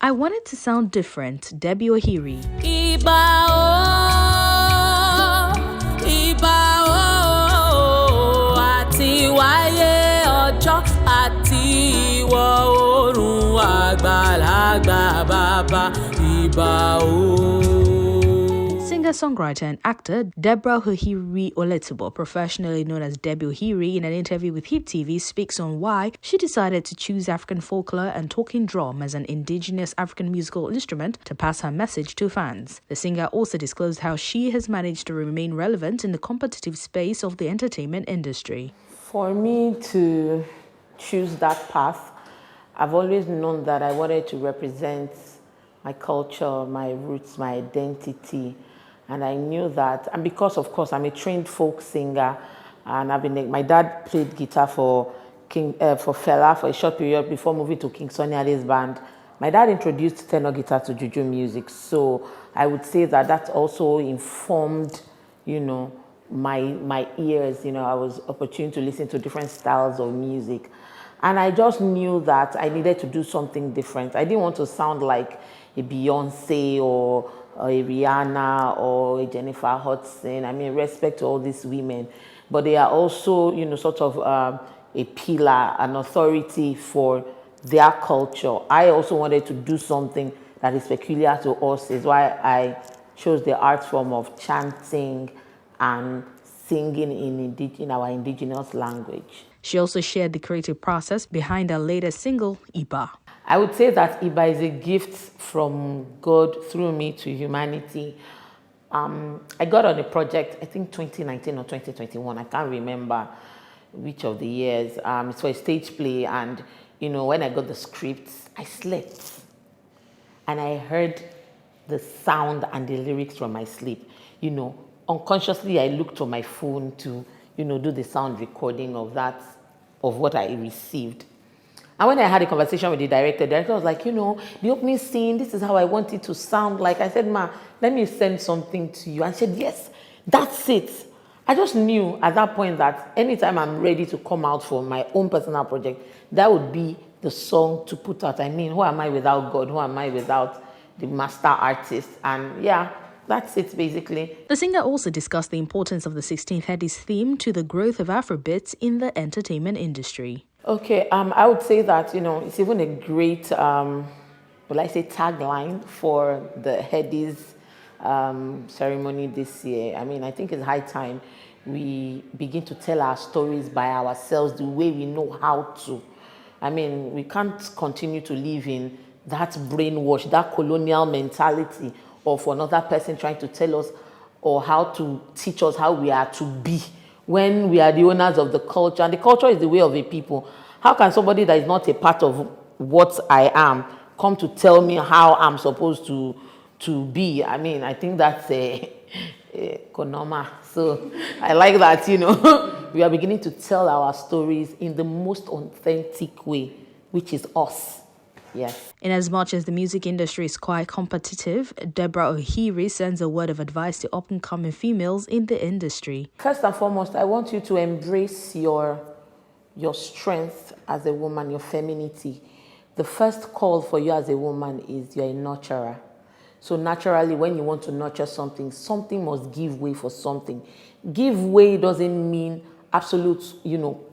I wanted to sound different, Debbie Ohiri. Singer-songwriter and actor Deborah Ohiri Oletibo, professionally known as Debbie Ohiri, in an interview with Hiptv, speaks on why she decided to choose African folklore and talking drum as an indigenous African musical instrument to pass her message to fans. The singer also disclosed how she has managed to remain relevant in the competitive space of the entertainment industry. For me to choose that path, I've always known that I wanted to represent my culture, my roots, my identity. And I knew that, and because of course I'm a trained folk singer, and my dad played guitar for Fela for a short period before moving to King Sunny Ade's band. My dad introduced tenor guitar to juju music, so I would say that that also informed, my ears. I was opportune to listen to different styles of music, and I just knew that I needed to do something different. I didn't want to sound like a Beyonce or a Rihanna or a Jennifer Hudson. I mean, respect to all these women, but they are also, sort of a pillar, an authority for their culture. I also wanted to do something that is peculiar to us. Is why I chose the art form of chanting and singing in our indigenous language. She also shared the creative process behind her latest single, Iba. I would say that Iba is a gift from God through me to humanity. I got on a project, I think 2019 or 2021, I can't remember which of the years. It's for a stage play, and when I got the script, I slept. And I heard the sound and the lyrics from my sleep. Unconsciously I looked on my phone to, do the sound recording of what I received. And when I had a conversation with the director was like, the opening scene, this is how I want it to sound like. I said, Ma, let me send something to you. And she said, yes, that's it. I just knew at that point that anytime I'm ready to come out for my own personal project, that would be the song to put out. I mean, who am I without God? Who am I without the master artist? And yeah, that's it, basically. The singer also discussed the importance of the 16th Headies theme to the growth of Afrobeats in the entertainment industry. Okay, I would say that, it's even a great, tagline for the Headies ceremony this year. I mean, I think it's high time we begin to tell our stories by ourselves the way we know how to. I mean, we can't continue to live in that brainwash, that colonial mentality of another person trying to tell us or how to teach us how we are to be, when we are the owners of the culture, and the culture is the way of a people. How can somebody that is not a part of what I am come to tell me how I'm supposed to be? I mean, I think that's a konoma. So I like that, we are beginning to tell our stories in the most authentic way, which is us. Yes. In as much as the music industry is quite competitive, Deborah Ohiri sends a word of advice to up-and-coming females in the industry. First and foremost, I want you to embrace your strength as a woman, your femininity. The first call for you as a woman is you're a nurturer. So naturally, when you want to nurture something, something must give way for something. Give way doesn't mean absolute,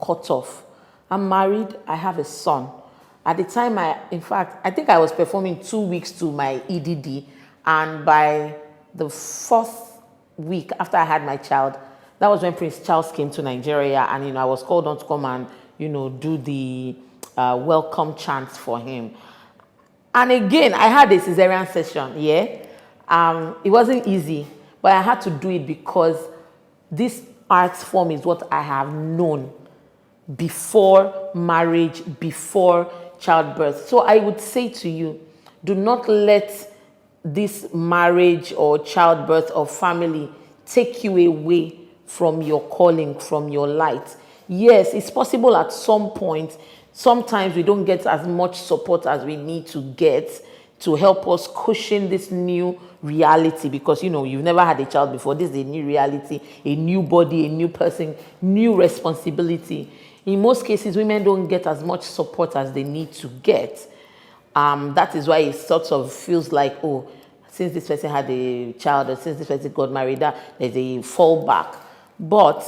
cut off. I'm married, I have a son. At the time, I think I was performing 2 weeks to my EDD, and by the 4th week after I had my child, that was when Prince Charles came to Nigeria, and I was called on to come and do the welcome chants for him. And again, I had a cesarean session. It wasn't easy, but I had to do it because this art form is what I have known before marriage, before childbirth. So I would say to you, do not let this marriage or childbirth or family take you away from your calling, from your light. Yes, it's possible at some point. Sometimes we don't get as much support as we need to get to help us cushion this new reality, because you've never had a child before. This is a new reality, a new body, a new person, new responsibility. In most cases, women don't get as much support as they need to get. That is why it sort of feels like, oh, since this person had a child or since this person got married, there's a fallback. But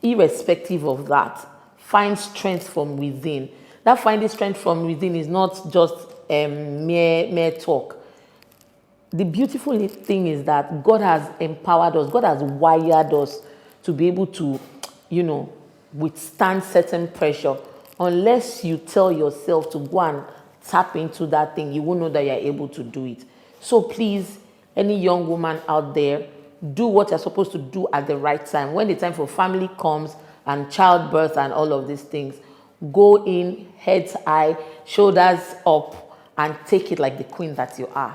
irrespective of that, find strength from within. That finding strength from within is not just mere talk. The beautiful thing is that God has empowered us, God has wired us to be able to, withstand certain pressure. Unless you tell yourself to go and tap into that thing, you won't know that you're able to do it. So please, any young woman out there, do what you're supposed to do at the right time. When the time for family comes and childbirth and all of these things, go in, heads high, shoulders up, and take it like the queen that you are.